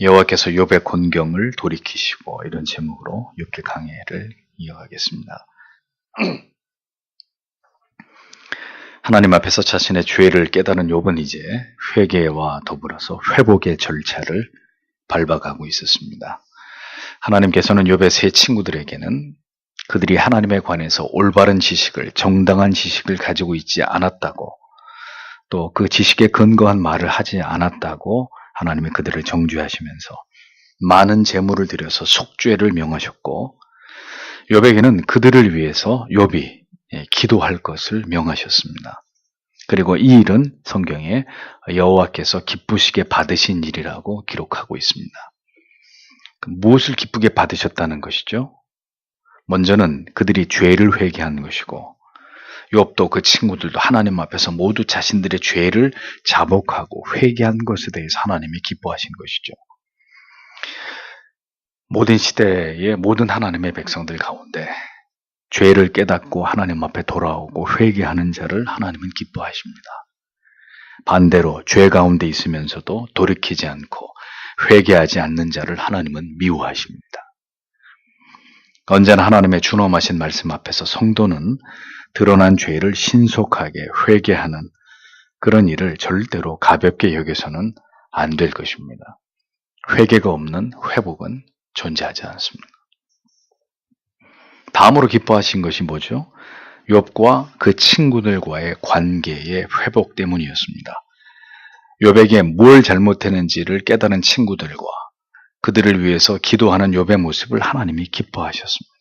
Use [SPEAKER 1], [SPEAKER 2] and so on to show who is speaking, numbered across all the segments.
[SPEAKER 1] 여호와께서 욥의 곤경을 돌이키시고, 이런 제목으로 욥기 강해를 이어가겠습니다. 하나님 앞에서 자신의 죄를 깨달은 욥은 이제 회개와 더불어서 회복의 절차를 밟아가고 있었습니다. 하나님께서는 욥의 세 친구들에게는 그들이 하나님에 관해서 올바른 지식을, 정당한 지식을 가지고 있지 않았다고, 또 그 지식에 근거한 말을 하지 않았다고 하나님이 그들을 정죄하시면서 많은 재물을 들여서 속죄를 명하셨고, 욥에게는 그들을 위해서 욥이 기도할 것을 명하셨습니다. 그리고 이 일은 성경에 여호와께서 기쁘시게 받으신 일이라고 기록하고 있습니다. 무엇을 기쁘게 받으셨다는 것이죠? 먼저는 그들이 죄를 회개한 것이고, 욥도 그 친구들도 하나님 앞에서 모두 자신들의 죄를 자복하고 회개한 것에 대해서 하나님이 기뻐하신 것이죠. 모든 시대의 모든 하나님의 백성들 가운데 죄를 깨닫고 하나님 앞에 돌아오고 회개하는 자를 하나님은 기뻐하십니다. 반대로 죄 가운데 있으면서도 돌이키지 않고 회개하지 않는 자를 하나님은 미워하십니다. 언제나 하나님의 준엄하신 말씀 앞에서 성도는 드러난 죄를 신속하게 회개하는 그런 일을 절대로 가볍게 여겨서는 안 될 것입니다. 회개가 없는 회복은 존재하지 않습니다. 다음으로 기뻐하신 것이 뭐죠? 욥과 그 친구들과의 관계의 회복 때문이었습니다. 욥에게 뭘 잘못했는지를 깨달은 친구들과 그들을 위해서 기도하는 욥의 모습을 하나님이 기뻐하셨습니다.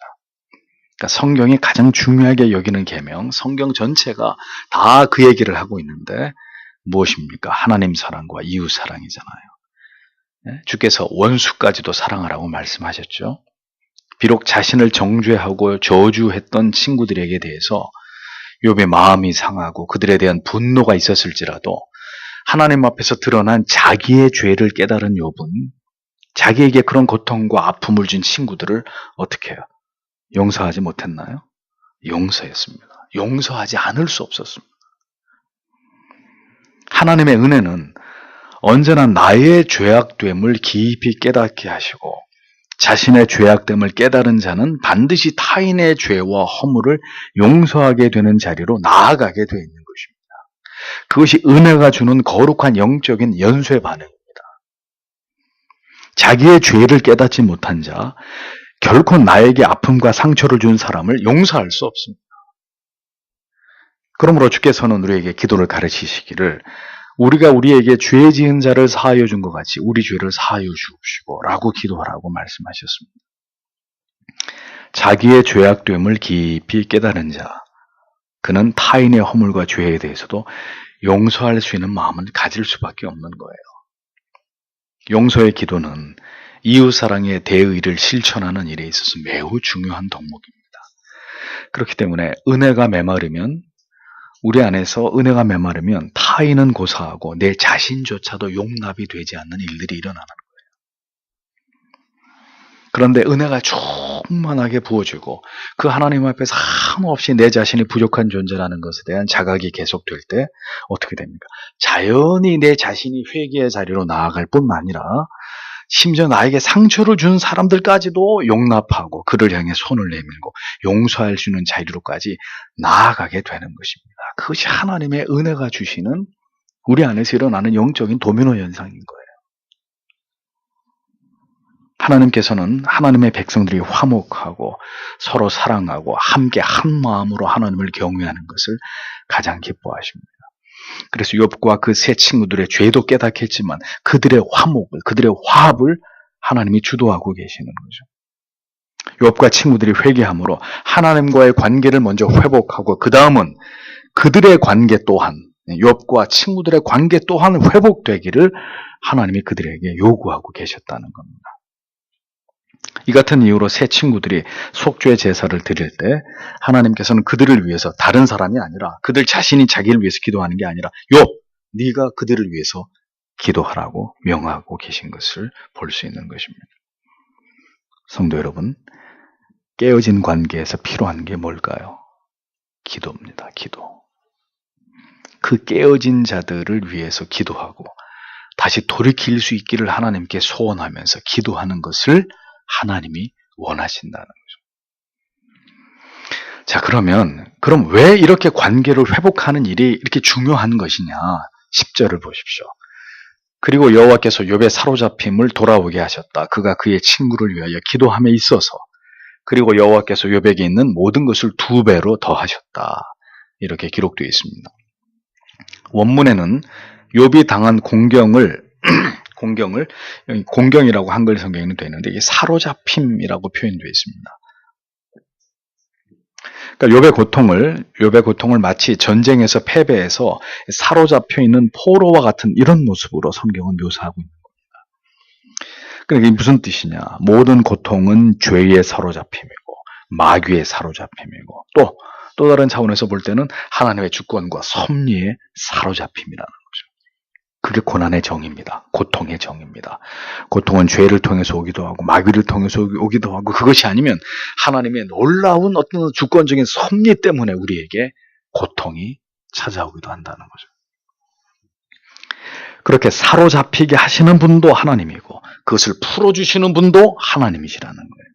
[SPEAKER 1] 그러니까 성경이 가장 중요하게 여기는 계명, 성경 전체가 다 그 얘기를 하고 있는데 무엇입니까? 하나님 사랑과 이웃 사랑이잖아요. 주께서 원수까지도 사랑하라고 말씀하셨죠. 비록 자신을 정죄하고 저주했던 친구들에게 대해서 욥의 마음이 상하고 그들에 대한 분노가 있었을지라도 하나님 앞에서 드러난 자기의 죄를 깨달은 욥은 자기에게 그런 고통과 아픔을 준 친구들을 어떻게 해요? 용서하지 못했나요? 용서했습니다. 용서하지 않을 수 없었습니다. 하나님의 은혜는 언제나 나의 죄악됨을 깊이 깨닫게 하시고 자신의 죄악됨을 깨달은 자는 반드시 타인의 죄와 허물을 용서하게 되는 자리로 나아가게 되어 있는 것입니다. 그것이 은혜가 주는 거룩한 영적인 연쇄 반응입니다. 자기의 죄를 깨닫지 못한 자, 결코 나에게 아픔과 상처를 준 사람을 용서할 수 없습니다. 그러므로 주께서는 우리에게 기도를 가르치시기를 우리가 우리에게 죄 지은 자를 사하여 준 것 같이 우리 죄를 사하여 주옵시고 라고 기도하라고 말씀하셨습니다. 자기의 죄악됨을 깊이 깨달은 자, 그는 타인의 허물과 죄에 대해서도 용서할 수 있는 마음을 가질 수밖에 없는 거예요. 용서의 기도는 이웃사랑의 대의를 실천하는 일에 있어서 매우 중요한 덕목입니다. 그렇기 때문에 은혜가 메마르면 우리 안에서 은혜가 메마르면 타인은 고사하고 내 자신조차도 용납이 되지 않는 일들이 일어나는 거예요. 그런데 은혜가 충만하게 부어지고 그 하나님 앞에서 한없이 내 자신이 부족한 존재라는 것에 대한 자각이 계속될 때 어떻게 됩니까? 자연히 내 자신이 회개의 자리로 나아갈 뿐만 아니라 심지어 나에게 상처를 준 사람들까지도 용납하고 그를 향해 손을 내밀고 용서할 수 있는 자리로까지 나아가게 되는 것입니다. 그것이 하나님의 은혜가 주시는 우리 안에서 일어나는 영적인 도미노 현상인 거예요. 하나님께서는 하나님의 백성들이 화목하고 서로 사랑하고 함께 한 마음으로 하나님을 경외하는 것을 가장 기뻐하십니다. 그래서 욥과 그 세 친구들의 죄도 깨닫게 했지만 그들의 화목을, 그들의 화합을 하나님이 주도하고 계시는 거죠. 욥과 친구들이 회개함으로 하나님과의 관계를 먼저 회복하고 그 다음은 그들의 관계 또한, 욥과 친구들의 관계 또한 회복되기를 하나님이 그들에게 요구하고 계셨다는 겁니다. 이 같은 이유로 세 친구들이 속죄 제사를 드릴 때 하나님께서는 그들을 위해서 다른 사람이 아니라 그들 자신이 자기를 위해서 기도하는 게 아니라 욥, 네가 그들을 위해서 기도하라고 명하고 계신 것을 볼 수 있는 것입니다. 성도 여러분, 깨어진 관계에서 필요한 게 뭘까요? 기도입니다. 기도. 그 깨어진 자들을 위해서 기도하고 다시 돌이킬 수 있기를 하나님께 소원하면서 기도하는 것을 하나님이 원하신다는 거죠. 자, 그럼 왜 이렇게 관계를 회복하는 일이 이렇게 중요한 것이냐? 10절을 보십시오. 그리고 여호와께서 욥의 사로잡힘을 돌아오게 하셨다. 그가 그의 친구를 위하여 기도함에 있어서. 그리고 여호와께서 욥에게 있는 모든 것을 2배로 더하셨다. 이렇게 기록되어 있습니다. 원문에는 욥이 당한 공경을 공경이라고 한글 성경에는 되어 있는데 이게 사로잡힘이라고 표현되어 있습니다. 그러니까 욥의 고통을 마치 전쟁에서 패배해서 사로잡혀 있는 포로와 같은 이런 모습으로 성경은 묘사하고 있는 겁니다. 그러니까 이게 무슨 뜻이냐? 모든 고통은 죄의 사로잡힘이고 마귀의 사로잡힘이고 또 다른 차원에서 볼 때는 하나님의 주권과 섭리의 사로잡힘이라는 거죠. 그게 고난의 정입니다. 고통의 정입니다. 고통은 죄를 통해서 오기도 하고 마귀를 통해서 오기도 하고 그것이 아니면 하나님의 놀라운 어떤 주권적인 섭리 때문에 우리에게 고통이 찾아오기도 한다는 거죠. 그렇게 사로잡히게 하시는 분도 하나님이고 그것을 풀어주시는 분도 하나님이시라는 거예요.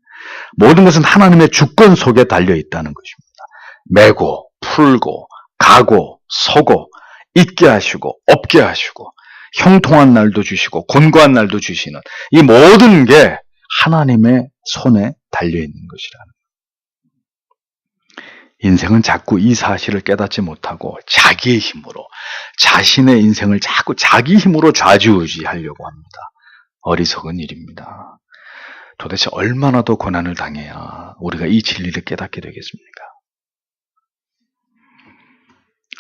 [SPEAKER 1] 모든 것은 하나님의 주권 속에 달려있다는 것입니다. 매고 풀고 가고 서고 있게 하시고 없게 하시고 형통한 날도 주시고 곤고한 날도 주시는 이 모든 게 하나님의 손에 달려있는 것이라는 거예요. 인생은 자꾸 이 사실을 깨닫지 못하고 자기의 힘으로 자신의 인생을 자꾸 자기 힘으로 좌지우지하려고 합니다. 어리석은 일입니다. 도대체 얼마나 더 고난을 당해야 우리가 이 진리를 깨닫게 되겠습니까?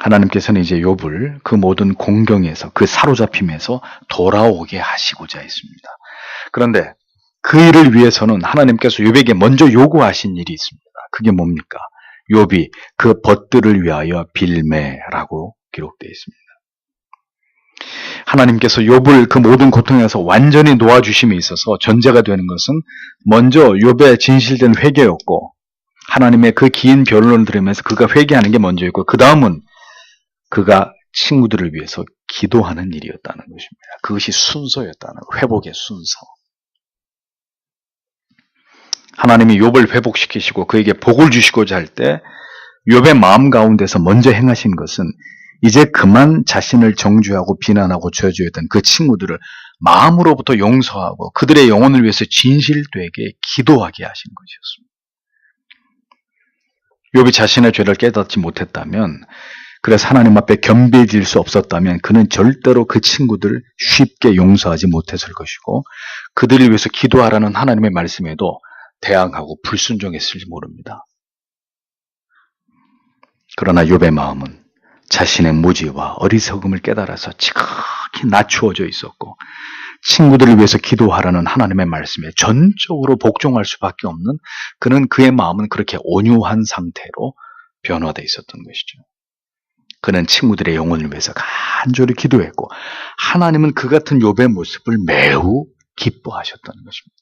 [SPEAKER 1] 하나님께서는 이제 욥을 그 모든 공경에서 그 사로잡힘에서 돌아오게 하시고자 했습니다. 그런데 그 일을 위해서는 하나님께서 욥에게 먼저 요구하신 일이 있습니다. 그게 뭡니까? 욥이 그 벗들을 위하여 빌매라고 기록되어 있습니다. 하나님께서 욥을 그 모든 고통에서 완전히 놓아주심에 있어서 전제가 되는 것은 먼저 욥의 진실된 회개였고 하나님의 그 긴 변론을 들으면서 그가 회개하는 게 먼저였고 그 다음은 그가 친구들을 위해서 기도하는 일이었다는 것입니다. 그것이 순서였다는 거예요. 회복의 순서. 하나님이 욥을 회복시키시고 그에게 복을 주시고자 할 때 욥의 마음 가운데서 먼저 행하신 것은 이제 그만 자신을 정죄하고 비난하고 저주했던 그 친구들을 마음으로부터 용서하고 그들의 영혼을 위해서 진실되게 기도하게 하신 것이었습니다. 욥이 자신의 죄를 깨닫지 못했다면 그래서 하나님 앞에 겸비해질 수 없었다면 그는 절대로 그 친구들을 쉽게 용서하지 못했을 것이고 그들을 위해서 기도하라는 하나님의 말씀에도 대항하고 불순종했을지 모릅니다. 그러나 욥의 마음은 자신의 무지와 어리석음을 깨달아서 지극히 낮추어져 있었고 친구들을 위해서 기도하라는 하나님의 말씀에 전적으로 복종할 수밖에 없는 그의 마음은 그렇게 온유한 상태로 변화되어 있었던 것이죠. 그는 친구들의 영혼을 위해서 간절히 기도했고 하나님은 그 같은 욥의 모습을 매우 기뻐하셨다는 것입니다.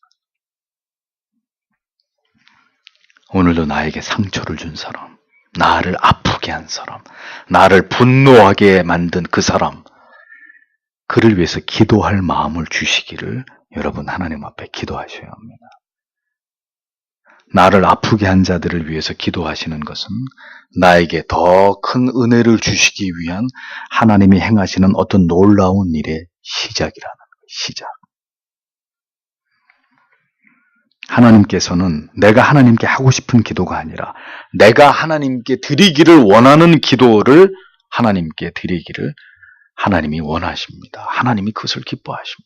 [SPEAKER 1] 오늘도 나에게 상처를 준 사람, 나를 아프게 한 사람, 나를 분노하게 만든 그 사람, 그를 위해서 기도할 마음을 주시기를 여러분 하나님 앞에 기도하셔야 합니다. 나를 아프게 한 자들을 위해서 기도하시는 것은 나에게 더 큰 은혜를 주시기 위한 하나님이 행하시는 어떤 놀라운 일의 시작이라는 거예요. 시작. 하나님께서는 내가 하나님께 하고 싶은 기도가 아니라 내가 하나님께 드리기를 원하는 기도를 하나님께 드리기를 하나님이 원하십니다. 하나님이 그것을 기뻐하십니다.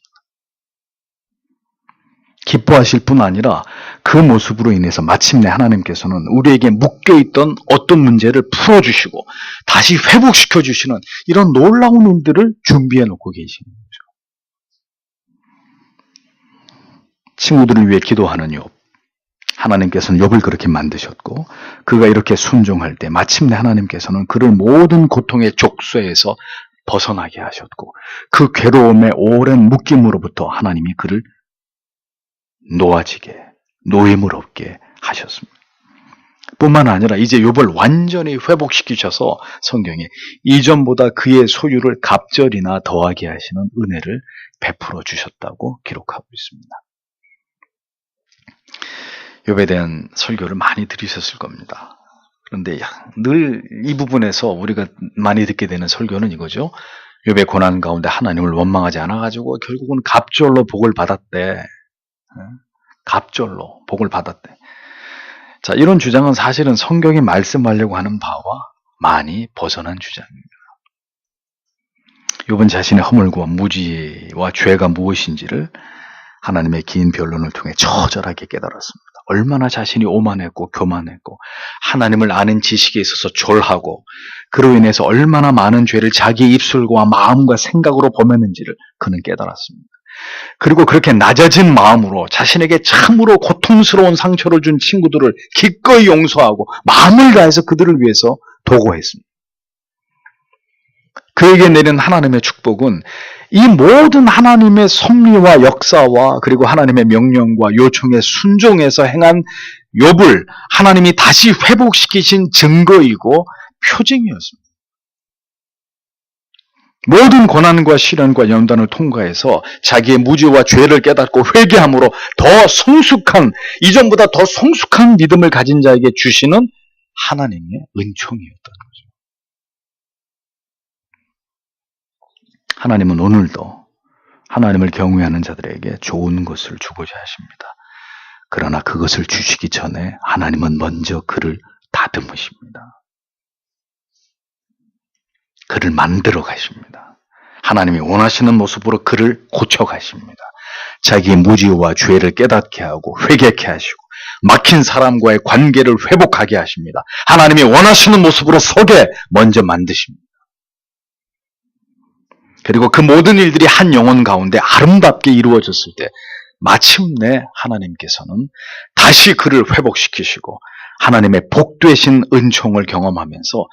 [SPEAKER 1] 기뻐하실 뿐 아니라 그 모습으로 인해서 마침내 하나님께서는 우리에게 묶여있던 어떤 문제를 풀어주시고 다시 회복시켜주시는 이런 놀라운 일들을 준비해 놓고 계시는 거죠. 친구들을 위해 기도하는 욥. 하나님께서는 욥을 그렇게 만드셨고 그가 이렇게 순종할 때 마침내 하나님께서는 그를 모든 고통의 족쇄에서 벗어나게 하셨고 그 괴로움의 오랜 묶임으로부터 하나님이 그를 놓아지게, 노임을 없게 하셨습니다. 뿐만 아니라 이제 욥을 완전히 회복시키셔서 성경에 이전보다 그의 소유를 갑절이나 더하게 하시는 은혜를 베풀어 주셨다고 기록하고 있습니다. 욥에 대한 설교를 많이 들으셨을 겁니다. 그런데 늘 이 부분에서 우리가 많이 듣게 되는 설교는 이거죠. 욥의 고난 가운데 하나님을 원망하지 않아가지고 결국은 갑절로 복을 받았대. 갑절로 복을 받았대. 자, 이런 주장은 사실은 성경이 말씀하려고 하는 바와 많이 벗어난 주장입니다. 욥은 자신의 허물과 무지와 죄가 무엇인지를 하나님의 긴 변론을 통해 처절하게 깨달았습니다. 얼마나 자신이 오만했고 교만했고 하나님을 아는 지식에 있어서 졸하고 그로 인해서 얼마나 많은 죄를 자기 입술과 마음과 생각으로 범했는지를 그는 깨달았습니다. 그리고 그렇게 낮아진 마음으로 자신에게 참으로 고통스러운 상처를 준 친구들을 기꺼이 용서하고 마음을 다해서 그들을 위해서 도구했습니다. 그에게 내린 하나님의 축복은 이 모든 하나님의 섭리와 역사와 그리고 하나님의 명령과 요청에 순종해서 행한 욥을 하나님이 다시 회복시키신 증거이고 표징이었습니다. 모든 고난과 시련과 연단을 통과해서 자기의 무지와 죄를 깨닫고 회개함으로 더 성숙한, 이전보다 더 성숙한 믿음을 가진 자에게 주시는 하나님의 은총이었던 거죠. 하나님은 오늘도 하나님을 경외하는 자들에게 좋은 것을 주고자 하십니다. 그러나 그것을 주시기 전에 하나님은 먼저 그를 다듬으십니다. 그를 만들어 가십니다. 하나님이 원하시는 모습으로 그를 고쳐 가십니다. 자기의 무지와 죄를 깨닫게 하고 회개케 하시고 막힌 사람과의 관계를 회복하게 하십니다. 하나님이 원하시는 모습으로 서게 먼저 만드십니다. 그리고 그 모든 일들이 한 영혼 가운데 아름답게 이루어졌을 때 마침내 하나님께서는 다시 그를 회복시키시고 하나님의 복되신 은총을 경험하면서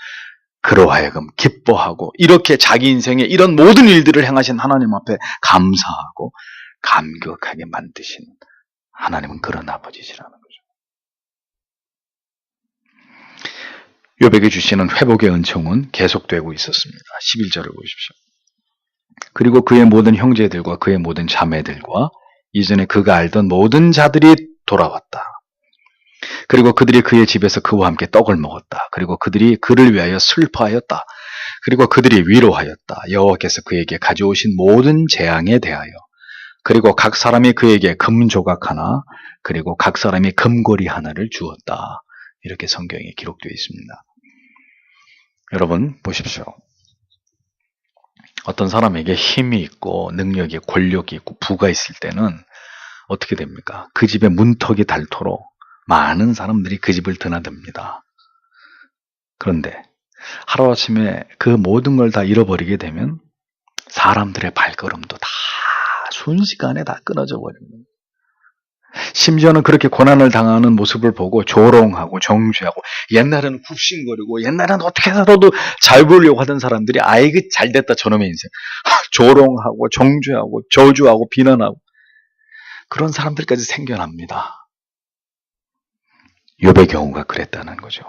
[SPEAKER 1] 그로 하여금 기뻐하고 이렇게 자기 인생에 이런 모든 일들을 행하신 하나님 앞에 감사하고 감격하게 만드신 하나님은 그런 아버지시라는 거죠. 욥에게 주시는 회복의 은총은 계속되고 있었습니다. 11절을 보십시오. 그리고 그의 모든 형제들과 그의 모든 자매들과 이전에 그가 알던 모든 자들이 돌아왔다. 그리고 그들이 그의 집에서 그와 함께 떡을 먹었다. 그리고 그들이 그를 위하여 슬퍼하였다. 그리고 그들이 위로하였다. 여호와께서 그에게 가져오신 모든 재앙에 대하여. 그리고 각 사람이 그에게 금 조각 하나, 그리고 각 사람이 금고리 하나를 주었다. 이렇게 성경에 기록되어 있습니다. 여러분 보십시오. 어떤 사람에게 힘이 있고 능력이, 권력이 있고 부가 있을 때는 어떻게 됩니까? 그 집에 문턱이 닳도록 많은 사람들이 그 집을 드나듭니다. 그런데 하루아침에 그 모든 걸 다 잃어버리게 되면 사람들의 발걸음도 다 순식간에 다 끊어져 버립니다. 심지어는 그렇게 고난을 당하는 모습을 보고 조롱하고 정죄하고 옛날에는 굽신거리고 옛날에는 어떻게 살아도 잘 보려고 하던 사람들이 아이 그 잘됐다 저놈의 인생 조롱하고 정죄하고 저주하고 비난하고 그런 사람들까지 생겨납니다. 욥의 경우가 그랬다는 거죠.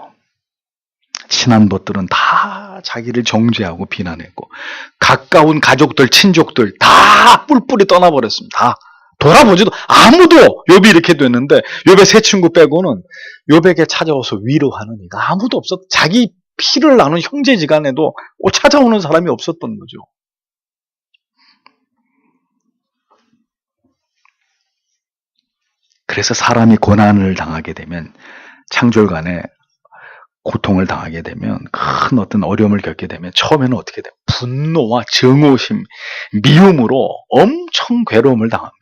[SPEAKER 1] 친한 벗들은 다 자기를 정죄하고 비난했고 가까운 가족들, 친족들 다 뿔뿔이 떠나버렸습니다. 다 돌아보지도 아무도 욥이 이렇게 됐는데 욥의 세 친구 빼고는 욥에게 찾아와서 위로하는 이가 아무도 없었. 자기 피를 나눈 형제지간에도 찾아오는 사람이 없었던 거죠. 그래서 사람이 고난을 당하게 되면 창졸간에 고통을 당하게 되면 큰 어떤 어려움을 겪게 되면 처음에는 어떻게 돼요? 분노와 증오심, 미움으로 엄청 괴로움을 당합니다.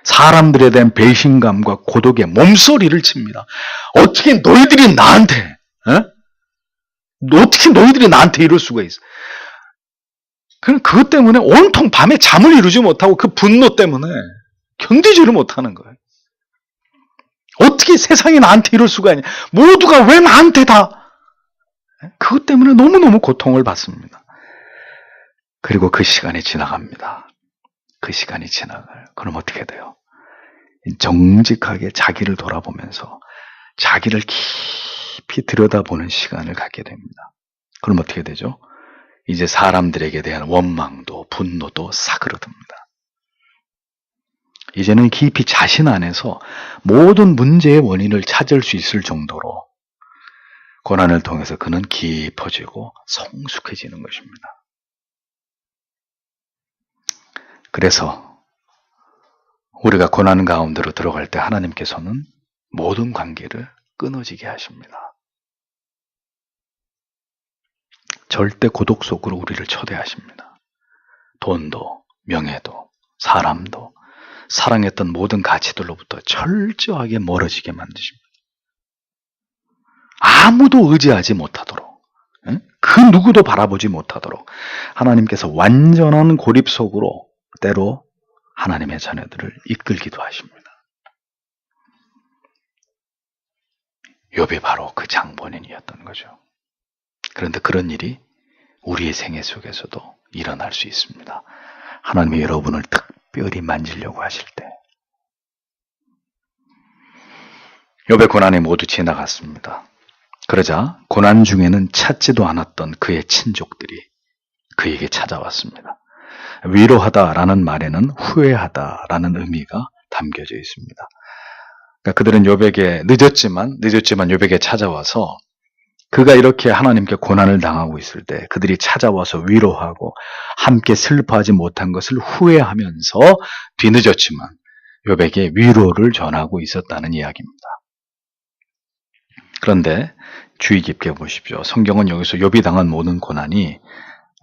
[SPEAKER 1] 사람들에 대한 배신감과 고독에 몸소리를 칩니다. 어떻게 너희들이 나한테 이럴 수가 있어? 그것 때문에 온통 밤에 잠을 이루지 못하고 그 분노 때문에 견디지를 못하는 거예요. 어떻게 세상이 나한테 이럴 수가 있냐? 모두가 왜 나한테 다? 그것 때문에 너무너무 고통을 받습니다. 그리고 그 시간이 지나갑니다. 그 시간이 지나가요. 그럼 어떻게 돼요? 정직하게 자기를 돌아보면서 자기를 깊이 들여다보는 시간을 갖게 됩니다. 그럼 어떻게 되죠? 이제 사람들에게 대한 원망도 분노도 사그러듭니다. 이제는 깊이 자신 안에서 모든 문제의 원인을 찾을 수 있을 정도로 고난을 통해서 그는 깊어지고 성숙해지는 것입니다. 그래서 우리가 고난 가운데로 들어갈 때 하나님께서는 모든 관계를 끊어지게 하십니다. 절대 고독 속으로 우리를 초대하십니다. 돈도, 명예도, 사람도, 사랑했던 모든 가치들로부터 철저하게 멀어지게 만드십니다. 아무도 의지하지 못하도록, 그 누구도 바라보지 못하도록 하나님께서 완전한 고립 속으로 때로 하나님의 자녀들을 이끌기도 하십니다. 욥이 바로 그 장본인이었던 거죠. 그런데 그런 일이 우리의 생애 속에서도 일어날 수 있습니다. 하나님이 여러분을 특별히 만지려고 하실 때. 욥의 고난이 모두 지나갔습니다. 그러자 고난 중에는 찾지도 않았던 그의 친족들이 그에게 찾아왔습니다. 위로하다라는 말에는 후회하다라는 의미가 담겨져 있습니다. 그러니까 그들은 욥에게 늦었지만 욥에게 찾아와서 그가 이렇게 하나님께 고난을 당하고 있을 때 그들이 찾아와서 위로하고 함께 슬퍼하지 못한 것을 후회하면서 뒤늦었지만 욥에게 위로를 전하고 있었다는 이야기입니다. 그런데 주의 깊게 보십시오. 성경은 여기서 욥이 당한 모든 고난이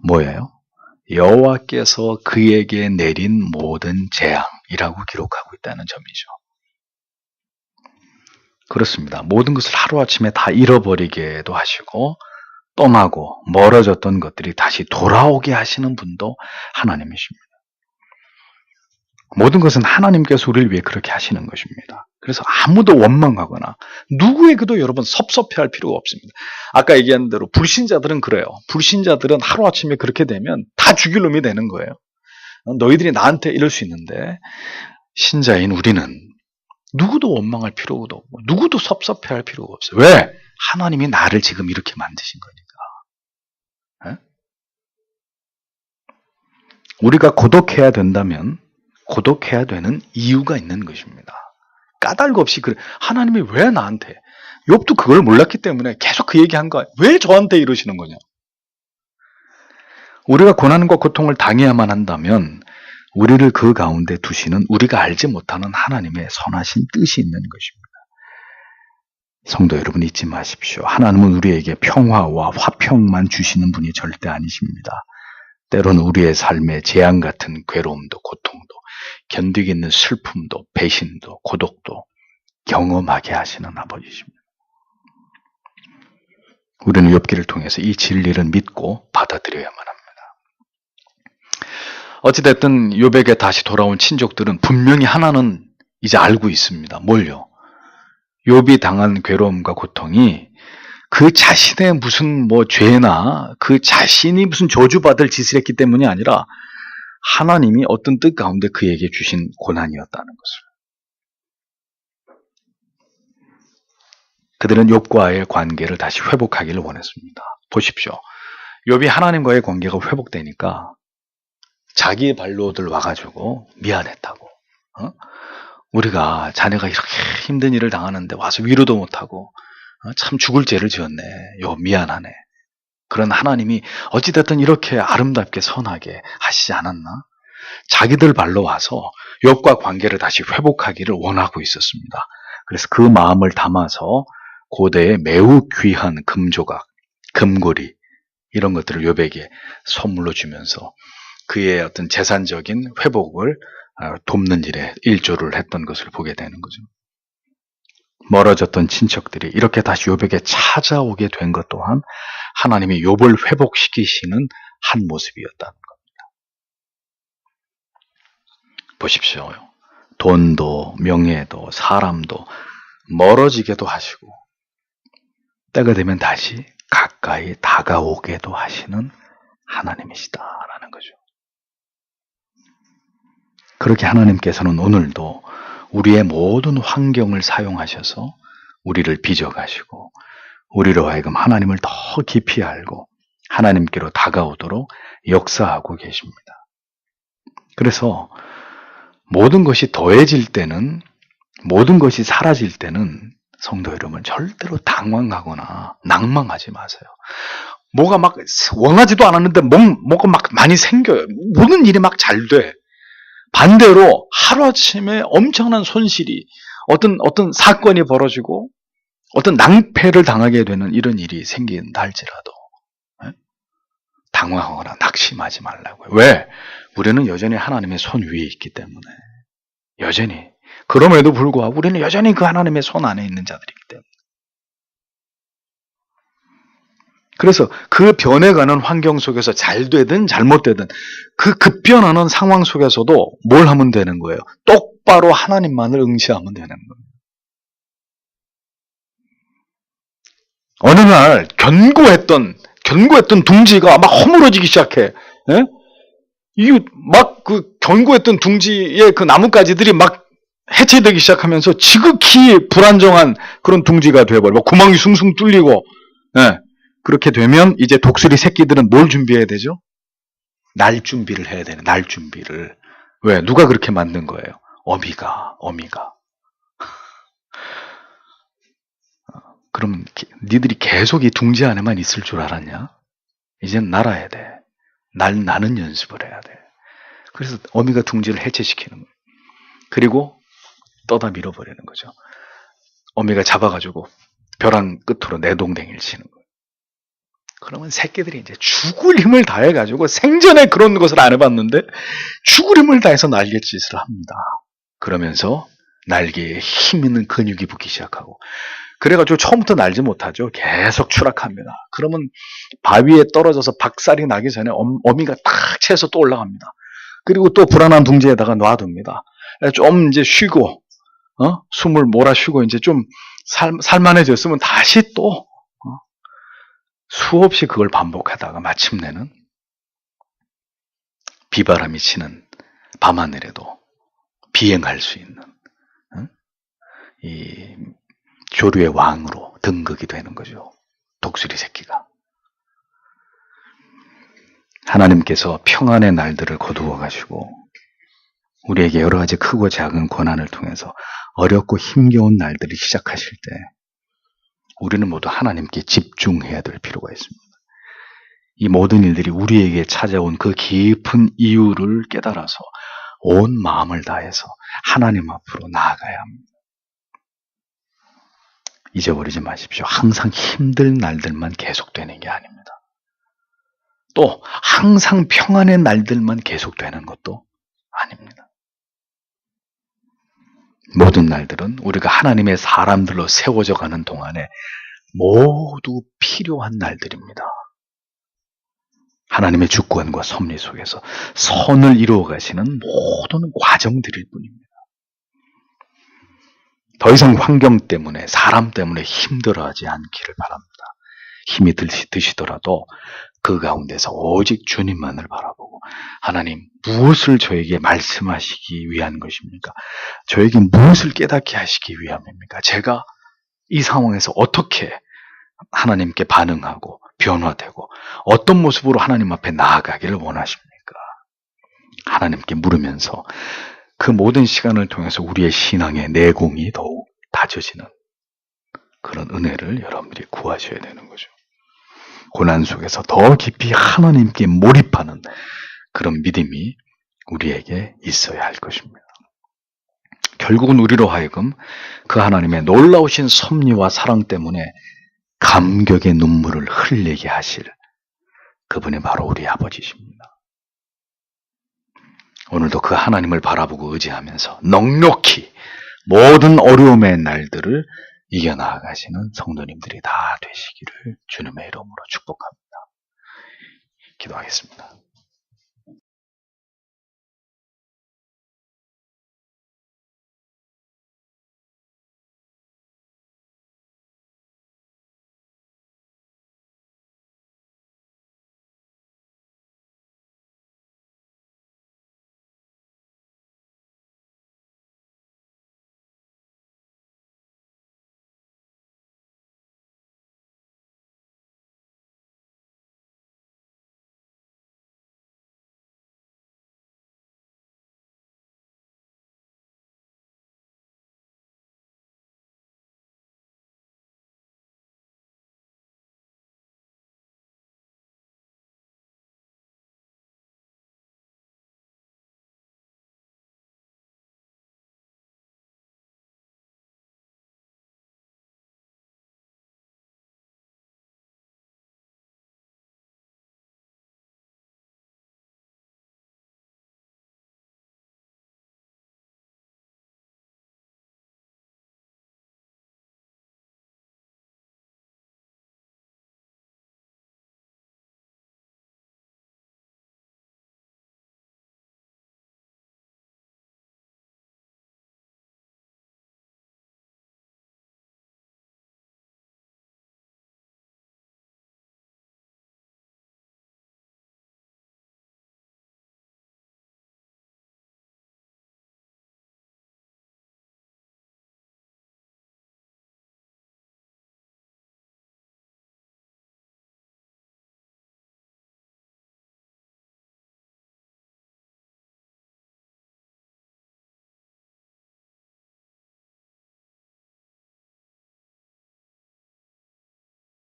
[SPEAKER 1] 뭐예요? 여호와께서 그에게 내린 모든 재앙이라고 기록하고 있다는 점이죠. 그렇습니다. 모든 것을 하루아침에 다 잃어버리게도 하시고 떠나고 멀어졌던 것들이 다시 돌아오게 하시는 분도 하나님이십니다. 모든 것은 하나님께서 우리를 위해 그렇게 하시는 것입니다. 그래서 아무도 원망하거나 누구에게도 여러분 섭섭해할 필요가 없습니다. 아까 얘기한 대로 불신자들은 그래요. 불신자들은 하루아침에 그렇게 되면 다 죽일 놈이 되는 거예요. 너희들이 나한테 이럴 수 있는데 신자인 우리는 누구도 원망할 필요도 없고 누구도 섭섭해할 필요가 없어요. 왜? 하나님이 나를 지금 이렇게 만드신 거니까. 우리가 고독해야 된다면 고독해야 되는 이유가 있는 것입니다. 까닭 없이 그래. 하나님이 왜 나한테? 욥도 그걸 몰랐기 때문에 계속 그 얘기한 거야. 왜 저한테 이러시는 거냐? 우리가 고난과 고통을 당해야만 한다면 우리를 그 가운데 두시는 우리가 알지 못하는 하나님의 선하신 뜻이 있는 것입니다. 성도 여러분 잊지 마십시오. 하나님은 우리에게 평화와 화평만 주시는 분이 절대 아니십니다. 때로는 우리의 삶에 재앙 같은 괴로움도 고통도 견디기 있는 슬픔도 배신도 고독도 경험하게 하시는 아버지십니다. 우리는 욥기를 통해서 이 진리를 믿고 받아들여야만 합니다. 어찌됐든 욥에게 다시 돌아온 친족들은 분명히 하나는 이제 알고 있습니다. 뭘요? 욥이 당한 괴로움과 고통이 그 자신의 무슨 죄나 그 자신이 무슨 저주받을 짓을 했기 때문이 아니라 하나님이 어떤 뜻 가운데 그에게 주신 고난이었다는 것을. 그들은 욥과의 관계를 다시 회복하기를 원했습니다. 보십시오. 욥이 하나님과의 관계가 회복되니까 자기의 발로들 와가지고 미안했다고. 우리가 자네가 이렇게 힘든 일을 당하는데 와서 위로도 못하고 참 죽을 죄를 지었네. 미안하네. 그런 하나님이 어찌됐든 이렇게 아름답게 선하게 하시지 않았나? 자기들 발로 와서 욥과 관계를 다시 회복하기를 원하고 있었습니다. 그래서 그 마음을 담아서 고대에 매우 귀한 금조각, 금고리 이런 것들을 욥에게 선물로 주면서 그의 어떤 재산적인 회복을 돕는 일에 일조를 했던 것을 보게 되는 거죠. 멀어졌던 친척들이 이렇게 다시 욥에게 찾아오게 된 것 또한 하나님이 욥을 회복시키시는 한 모습이었다는 겁니다. 보십시오. 돈도 명예도 사람도 멀어지게도 하시고 때가 되면 다시 가까이 다가오게도 하시는 하나님이시다라는 거죠. 그렇게 하나님께서는 오늘도 우리의 모든 환경을 사용하셔서 우리를 빚어가시고 우리로 하여금 하나님을 더 깊이 알고 하나님께로 다가오도록 역사하고 계십니다. 그래서 모든 것이 더해질 때는, 모든 것이 사라질 때는 성도 여러분 절대로 당황하거나 낭망하지 마세요. 뭐가 막 원하지도 않았는데 뭐가 막 많이 생겨요. 모든 일이 막 잘 돼. 반대로 하루아침에 엄청난 손실이, 어떤 사건이 벌어지고 어떤 낭패를 당하게 되는 이런 일이 생긴다 할지라도 당황하거나 낙심하지 말라고요. 왜? 우리는 여전히 하나님의 손 위에 있기 때문에. 여전히. 그럼에도 불구하고 우리는 여전히 그 하나님의 손 안에 있는 자들이기 때문에. 그래서 그 변해가는 환경 속에서 잘 되든 잘못되든 그 급변하는 상황 속에서도 뭘 하면 되는 거예요? 똑바로 하나님만을 응시하면 되는 거예요. 어느 날 견고했던 둥지가 막 허물어지기 시작해. 예? 이게 막 그 견고했던 둥지의 그 나뭇가지들이 막 해체되기 시작하면서 지극히 불안정한 그런 둥지가 되어버려. 막 구멍이 숭숭 뚫리고. 예. 그렇게 되면 이제 독수리 새끼들은 뭘 준비해야 되죠? 날 준비를 해야 되는, 날 준비를. 왜? 누가 그렇게 만든 거예요? 어미가. 그러면 니들이 계속 이 둥지 안에만 있을 줄 알았냐? 이젠 날아야 돼. 나는 연습을 해야 돼. 그래서 어미가 둥지를 해체시키는 거예요. 그리고 떠다 밀어버리는 거죠. 어미가 잡아가지고 벼랑 끝으로 내동댕이를 치는 거예요. 그러면 새끼들이 이제 죽을 힘을 다해가지고, 생전에 그런 것을 안 해봤는데 죽을 힘을 다해서 날갯짓을 합니다. 그러면서 날개에 힘 있는 근육이 붙기 시작하고, 그래가지고 처음부터 날지 못하죠. 계속 추락합니다. 그러면 바위에 떨어져서 박살이 나기 전에 어미가 탁 채서 또 올라갑니다. 그리고 또 불안한 둥지에다가 놔둡니다. 좀 이제 쉬고, 숨을 몰아쉬고 이제 좀 살만해졌으면 다시 또 수없이 그걸 반복하다가 마침내는 비바람이 치는 밤하늘에도 비행할 수 있는 이 조류의 왕으로 등극이 되는 거죠. 독수리 새끼가. 하나님께서 평안의 날들을 거두어 가시고 우리에게 여러 가지 크고 작은 고난을 통해서 어렵고 힘겨운 날들을 시작하실 때 우리는 모두 하나님께 집중해야 될 필요가 있습니다. 이 모든 일들이 우리에게 찾아온 그 깊은 이유를 깨달아서 온 마음을 다해서 하나님 앞으로 나아가야 합니다. 잊어버리지 마십시오. 항상 힘든 날들만 계속되는 게 아닙니다. 또 항상 평안의 날들만 계속되는 것도 아닙니다. 모든 날들은 우리가 하나님의 사람들로 세워져 가는 동안에 모두 필요한 날들입니다. 하나님의 주권과 섭리 속에서 선을 이루어 가시는 모든 과정들일 뿐입니다. 더 이상 환경 때문에, 사람 때문에 힘들어하지 않기를 바랍니다. 힘이 드시더라도 그 가운데서 오직 주님만을 바라보고, 하나님 무엇을 저에게 말씀하시기 위한 것입니까? 저에게 무엇을 깨닫게 하시기 위함입니까? 제가 이 상황에서 어떻게 하나님께 반응하고 변화되고 어떤 모습으로 하나님 앞에 나아가기를 원하십니까? 하나님께 물으면서 그 모든 시간을 통해서 우리의 신앙의 내공이 더욱 다져지는 그런 은혜를 여러분들이 구하셔야 되는 거죠. 고난 속에서 더 깊이 하나님께 몰입하는 그런 믿음이 우리에게 있어야 할 것입니다. 결국은 우리로 하여금 그 하나님의 놀라우신 섭리와 사랑 때문에 감격의 눈물을 흘리게 하실 그분이 바로 우리 아버지십니다. 오늘도 그 하나님을 바라보고 의지하면서 넉넉히 모든 어려움의 날들을 이겨나가시는 성도님들이 다 되시기를 주님의 이름으로 축복합니다. 기도하겠습니다.